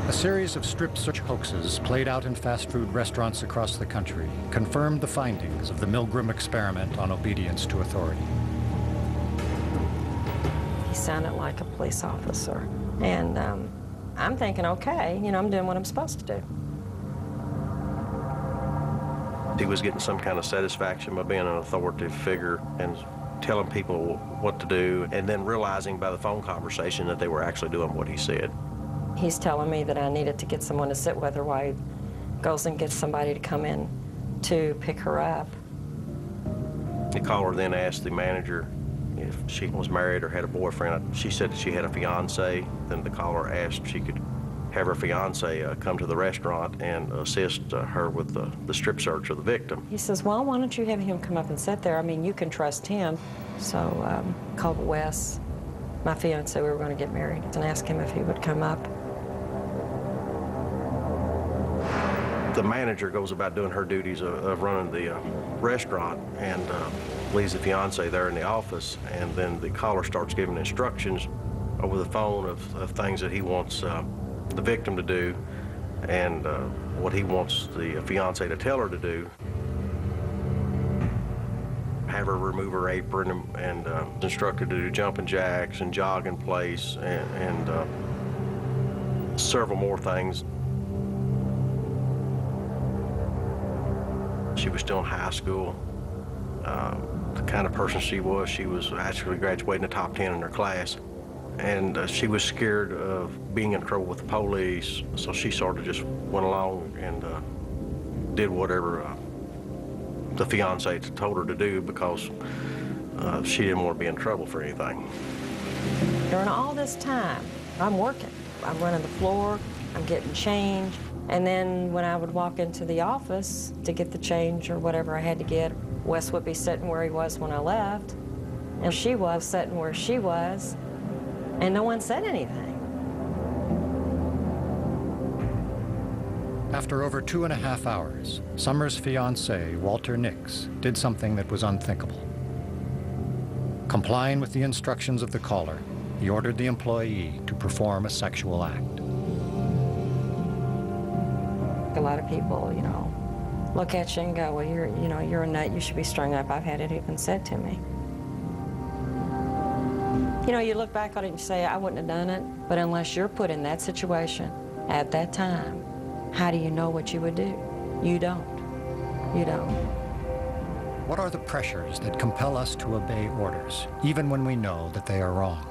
A series of strip search hoaxes played out in fast food restaurants across the country confirmed the findings of the Milgram experiment on obedience to authority. He sounded like a police officer. And I'm thinking, okay, you know, I'm doing what I'm supposed to do. He was getting some kind of satisfaction by being an authoritative figure and telling people what to do, and then realizing by the phone conversation that they were actually doing what he said. He's telling me that I needed to get someone to sit with her while he goes and gets somebody to come in to pick her up. The caller then asked the manager if she was married or had a boyfriend. She said that she had a fiance. Then the caller asked if she could have her fiance come to the restaurant and assist her with the strip search of the victim. He says, well, why don't you have him come up and sit there? I mean, you can trust him. So called Wes, my fiance, we were going to get married, and asked him if he would come up. The manager goes about doing her duties of running the restaurant and leaves the fiance there in the office, and then the caller starts giving instructions over the phone of things that he wants the victim to do and what he wants the fiance to tell her to do. Have her remove her apron and instructed to do jumping jacks and jog in place and several more things. She was still in high school. The kind of person she was actually graduating the top 10 in her class. And she was scared of being in trouble with the police, so she sort of just went along and did whatever the fiance told her to do because she didn't want to be in trouble for anything. During all this time, I'm working. I'm running the floor, I'm getting change, and then when I would walk into the office to get the change or whatever I had to get, Wes would be sitting where he was when I left, and she was sitting where she was, and no one said anything. After over 2.5 hours, Summer's fiancé, Walter Nix, did something that was unthinkable. Complying with the instructions of the caller, he ordered the employee to perform a sexual act. A lot of people, you know, look at you and go, well, you're a nut, you should be strung up. I've had it even said to me. You know, you look back on it and you say, I wouldn't have done it, but unless you're put in that situation at that time, how do you know what you would do? You don't. You don't. What are the pressures that compel us to obey orders, even when we know that they are wrong?